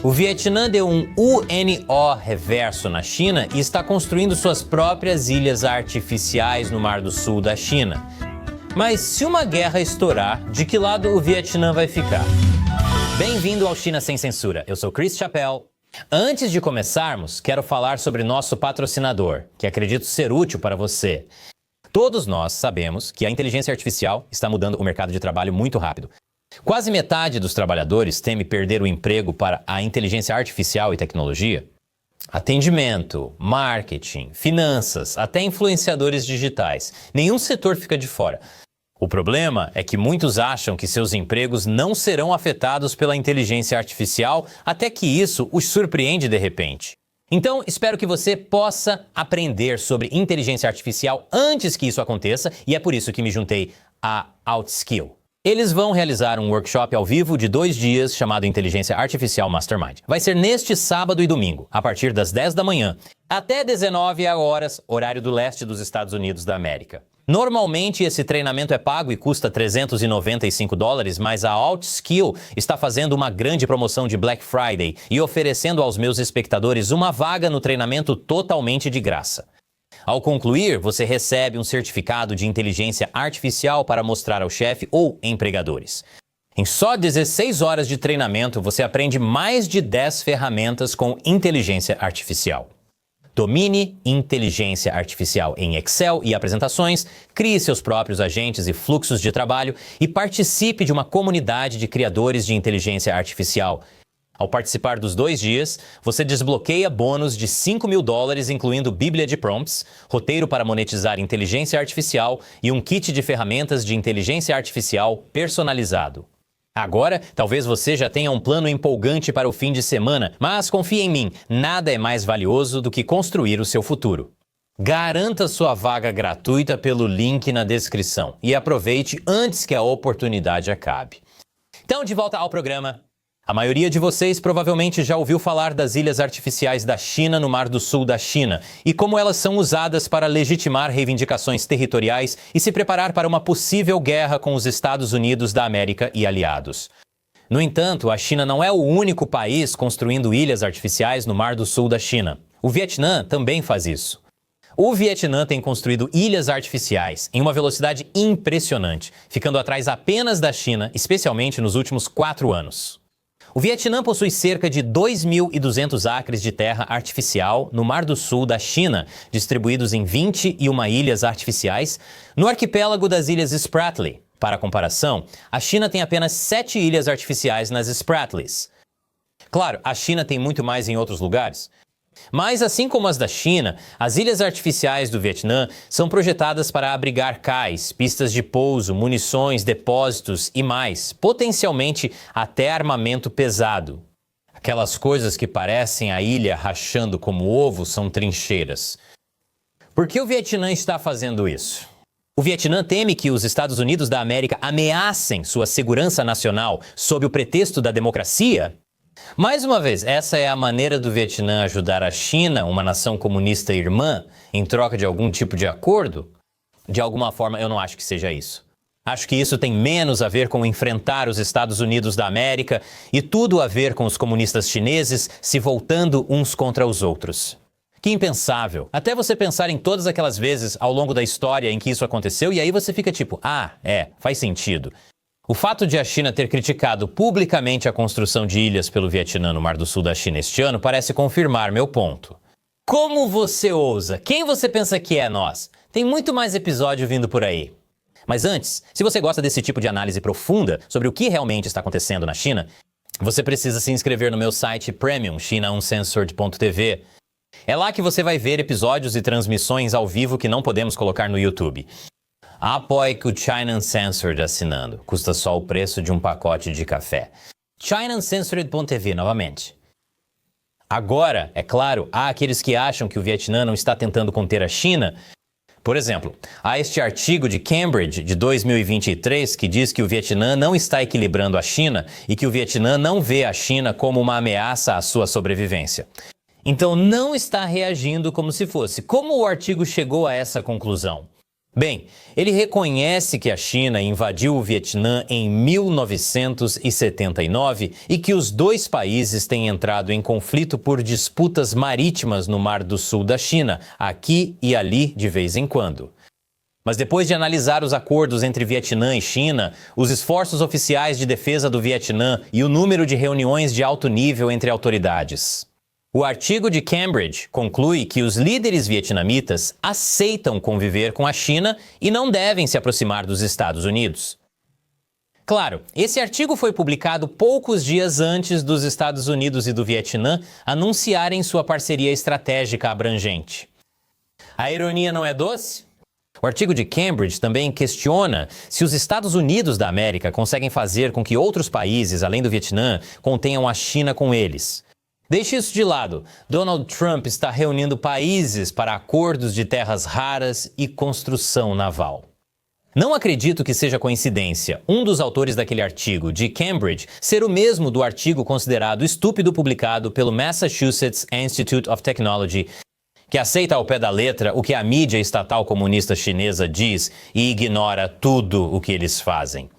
O Vietnã deu um UNO reverso na China e está construindo suas próprias ilhas artificiais no Mar do Sul da China. Mas se uma guerra estourar, de que lado o Vietnã vai ficar? Bem-vindo ao China Sem Censura. Eu sou Chris Chappell. Antes de começarmos, quero falar sobre nosso patrocinador, que acredito ser útil para você. Todos nós sabemos que a inteligência artificial está mudando o mercado de trabalho muito rápido. Quase metade dos trabalhadores teme perder o emprego para a inteligência artificial e tecnologia. Atendimento, marketing, finanças, até influenciadores digitais. Nenhum setor fica de fora. O problema é que muitos acham que seus empregos não serão afetados pela inteligência artificial até que isso os surpreende de repente. Então, espero que você possa aprender sobre inteligência artificial antes que isso aconteça e é por isso que me juntei a Outskill. Eles vão realizar um workshop ao vivo de 2 dias chamado Inteligência Artificial Mastermind. Vai ser neste sábado e domingo, a partir das 10 da manhã, até 19 horas, horário do leste dos Estados Unidos da América. Normalmente esse treinamento é pago e custa $395, mas a Outskill está fazendo uma grande promoção de Black Friday e oferecendo aos meus espectadores uma vaga no treinamento totalmente de graça. Ao concluir, você recebe um certificado de inteligência artificial para mostrar ao chefe ou empregadores. Em só 16 horas de treinamento, você aprende mais de 10 ferramentas com inteligência artificial. Domine inteligência artificial em Excel e apresentações, crie seus próprios agentes e fluxos de trabalho e participe de uma comunidade de criadores de inteligência artificial. Ao participar dos 2 dias, você desbloqueia bônus de $5.000, incluindo Bíblia de Prompts, roteiro para monetizar inteligência artificial e um kit de ferramentas de inteligência artificial personalizado. Agora, talvez você já tenha um plano empolgante para o fim de semana, mas confie em mim, nada é mais valioso do que construir o seu futuro. Garanta sua vaga gratuita pelo link na descrição e aproveite antes que a oportunidade acabe. Então, de volta ao programa. A maioria de vocês provavelmente já ouviu falar das ilhas artificiais da China no Mar do Sul da China e como elas são usadas para legitimar reivindicações territoriais e se preparar para uma possível guerra com os Estados Unidos da América e aliados. No entanto, a China não é o único país construindo ilhas artificiais no Mar do Sul da China. O Vietnã também faz isso. O Vietnã tem construído ilhas artificiais em uma velocidade impressionante, ficando atrás apenas da China, especialmente nos últimos 4 anos. O Vietnã possui cerca de 2.200 acres de terra artificial no Mar do Sul da China, distribuídos em 21 ilhas artificiais, no arquipélago das Ilhas Spratly. Para comparação, a China tem apenas 7 ilhas artificiais nas Spratlys. Claro, a China tem muito mais em outros lugares. Mas, assim como as da China, as ilhas artificiais do Vietnã são projetadas para abrigar cais, pistas de pouso, munições, depósitos e mais, potencialmente até armamento pesado. Aquelas coisas que parecem a ilha rachando como ovo são trincheiras. Por que o Vietnã está fazendo isso? O Vietnã teme que os Estados Unidos da América ameacem sua segurança nacional sob o pretexto da democracia? Mais uma vez, essa é a maneira do Vietnã ajudar a China, uma nação comunista irmã, em troca de algum tipo de acordo? De alguma forma, eu não acho que seja isso. Acho que isso tem menos a ver com enfrentar os Estados Unidos da América e tudo a ver com os comunistas chineses se voltando uns contra os outros. Que impensável. Até você pensar em todas aquelas vezes ao longo da história em que isso aconteceu e aí você fica tipo, faz sentido. O fato de a China ter criticado publicamente a construção de ilhas pelo Vietnã no Mar do Sul da China este ano parece confirmar meu ponto. Como você ousa? Quem você pensa que é nós? Tem muito mais episódio vindo por aí. Mas antes, se você gosta desse tipo de análise profunda sobre o que realmente está acontecendo na China, você precisa se inscrever no meu site Premium, chinauncensored.tv. É lá que você vai ver episódios e transmissões ao vivo que não podemos colocar no YouTube. Apoie o China Uncensored assinando. Custa só o preço de um pacote de café. ChinaUncensored.tv novamente. Agora, é claro, há aqueles que acham que o Vietnã não está tentando conter a China. Por exemplo, há este artigo de Cambridge de 2023 que diz que o Vietnã não está equilibrando a China e que o Vietnã não vê a China como uma ameaça à sua sobrevivência. Então não está reagindo como se fosse. Como o artigo chegou a essa conclusão? Bem, ele reconhece que a China invadiu o Vietnã em 1979 e que os dois países têm entrado em conflito por disputas marítimas no Mar do Sul da China, aqui e ali de vez em quando. Mas depois de analisar os acordos entre Vietnã e China, os esforços oficiais de defesa do Vietnã e o número de reuniões de alto nível entre autoridades, o artigo de Cambridge conclui que os líderes vietnamitas aceitam conviver com a China e não devem se aproximar dos Estados Unidos. Claro, esse artigo foi publicado poucos dias antes dos Estados Unidos e do Vietnã anunciarem sua parceria estratégica abrangente. A ironia não é doce? O artigo de Cambridge também questiona se os Estados Unidos da América conseguem fazer com que outros países, além do Vietnã, contenham a China com eles. Deixe isso de lado. Donald Trump está reunindo países para acordos de terras raras e construção naval. Não acredito que seja coincidência um dos autores daquele artigo, de Cambridge, ser o mesmo do artigo considerado estúpido publicado pelo Massachusetts Institute of Technology, que aceita ao pé da letra o que a mídia estatal comunista chinesa diz e ignora tudo o que eles fazem.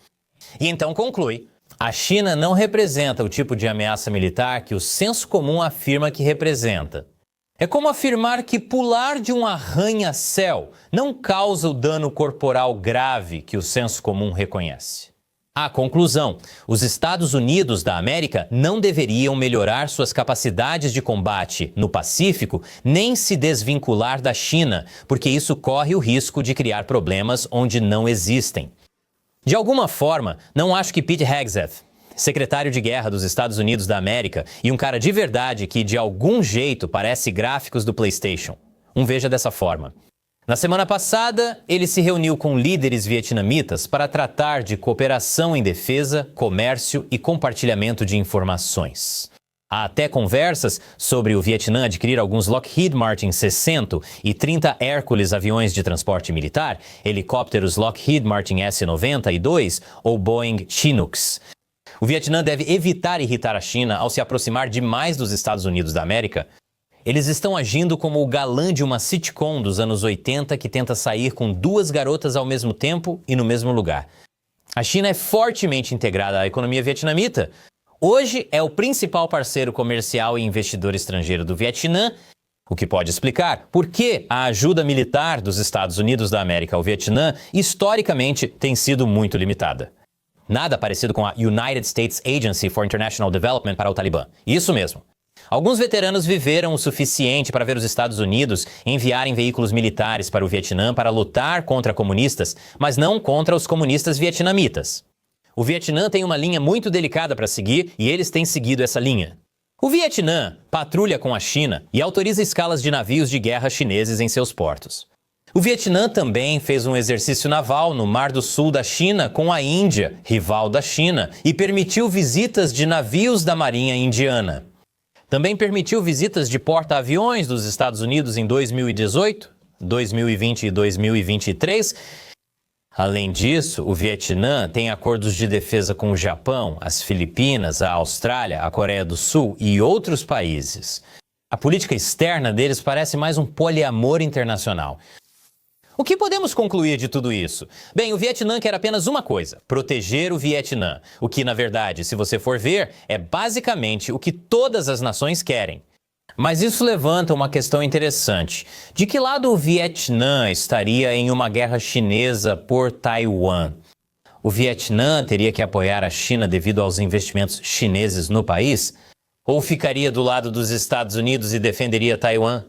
E então conclui: a China não representa o tipo de ameaça militar que o senso comum afirma que representa. É como afirmar que pular de um arranha-céu não causa o dano corporal grave que o senso comum reconhece. A conclusão: os Estados Unidos da América não deveriam melhorar suas capacidades de combate no Pacífico nem se desvincular da China, porque isso corre o risco de criar problemas onde não existem. De alguma forma, não acho que Pete Hegseth, secretário de guerra dos Estados Unidos da América e um cara de verdade que de algum jeito parece gráficos do PlayStation, veja dessa forma. Na semana passada, ele se reuniu com líderes vietnamitas para tratar de cooperação em defesa, comércio e compartilhamento de informações. Há até conversas sobre o Vietnã adquirir alguns Lockheed Martin 60 e 30 Hércules aviões de transporte militar, helicópteros Lockheed Martin S-90 e 2 ou Boeing Chinooks. O Vietnã deve evitar irritar a China ao se aproximar demais dos Estados Unidos da América. Eles estão agindo como o galã de uma sitcom dos anos 80 que tenta sair com duas garotas ao mesmo tempo e no mesmo lugar. A China é fortemente integrada à economia vietnamita. Hoje é o principal parceiro comercial e investidor estrangeiro do Vietnã, o que pode explicar por que a ajuda militar dos Estados Unidos da América ao Vietnã historicamente tem sido muito limitada. Nada parecido com a United States Agency for International Development para o Talibã. Isso mesmo. Alguns veteranos viveram o suficiente para ver os Estados Unidos enviarem veículos militares para o Vietnã para lutar contra comunistas, mas não contra os comunistas vietnamitas. O Vietnã tem uma linha muito delicada para seguir e eles têm seguido essa linha. O Vietnã patrulha com a China e autoriza escalas de navios de guerra chineses em seus portos. O Vietnã também fez um exercício naval no Mar do Sul da China com a Índia, rival da China, e permitiu visitas de navios da Marinha Indiana. Também permitiu visitas de porta-aviões dos Estados Unidos em 2018, 2020 e 2023. Além disso, o Vietnã tem acordos de defesa com o Japão, as Filipinas, a Austrália, a Coreia do Sul e outros países. A política externa deles parece mais um poliamor internacional. O que podemos concluir de tudo isso? Bem, o Vietnã quer apenas uma coisa: proteger o Vietnã. O que, na verdade, se você for ver, é basicamente o que todas as nações querem. Mas isso levanta uma questão interessante. De que lado o Vietnã estaria em uma guerra chinesa por Taiwan? O Vietnã teria que apoiar a China devido aos investimentos chineses no país? Ou ficaria do lado dos Estados Unidos e defenderia Taiwan?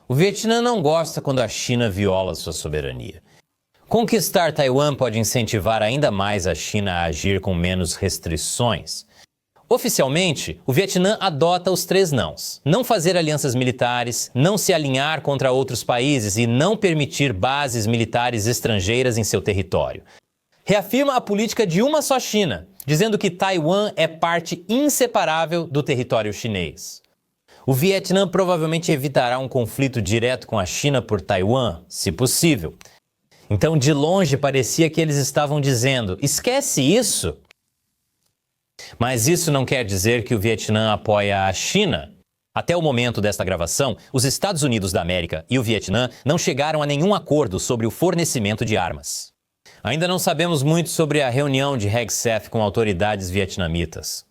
O Vietnã não gosta quando a China viola sua soberania. Conquistar Taiwan pode incentivar ainda mais a China a agir com menos restrições. Oficialmente, o Vietnã adota os 3 nãos: não fazer alianças militares, não se alinhar contra outros países e não permitir bases militares estrangeiras em seu território. Reafirma a política de uma só China, dizendo que Taiwan é parte inseparável do território chinês. O Vietnã provavelmente evitará um conflito direto com a China por Taiwan, se possível. Então, de longe, parecia que eles estavam dizendo: esquece isso. Mas isso não quer dizer que o Vietnã apoia a China. Até o momento desta gravação, os Estados Unidos da América e o Vietnã não chegaram a nenhum acordo sobre o fornecimento de armas. Ainda não sabemos muito sobre a reunião de Hegseth com autoridades vietnamitas.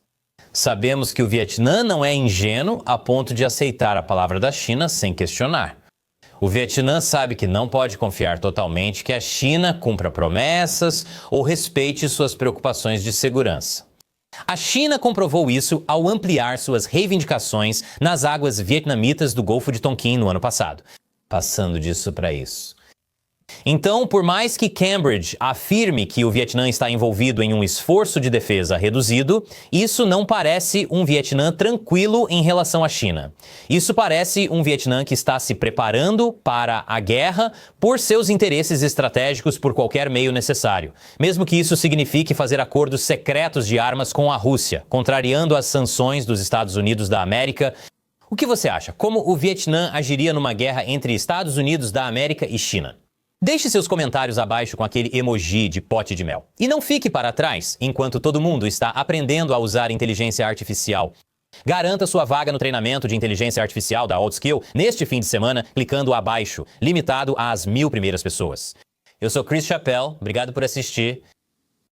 Sabemos que o Vietnã não é ingênuo a ponto de aceitar a palavra da China sem questionar. O Vietnã sabe que não pode confiar totalmente que a China cumpra promessas ou respeite suas preocupações de segurança. A China comprovou isso ao ampliar suas reivindicações nas águas vietnamitas do Golfo de Tonkin no ano passado, passando disso para isso. Então, por mais que Cambridge afirme que o Vietnã está envolvido em um esforço de defesa reduzido, isso não parece um Vietnã tranquilo em relação à China. Isso parece um Vietnã que está se preparando para a guerra por seus interesses estratégicos por qualquer meio necessário, mesmo que isso signifique fazer acordos secretos de armas com a Rússia, contrariando as sanções dos Estados Unidos da América. O que você acha? Como o Vietnã agiria numa guerra entre Estados Unidos da América e China? Deixe seus comentários abaixo com aquele emoji de pote de mel. E não fique para trás enquanto todo mundo está aprendendo a usar inteligência artificial. Garanta sua vaga no treinamento de inteligência artificial da Outskill neste fim de semana, clicando abaixo, limitado às 1000 primeiras pessoas. Eu sou Chris Chappell, obrigado por assistir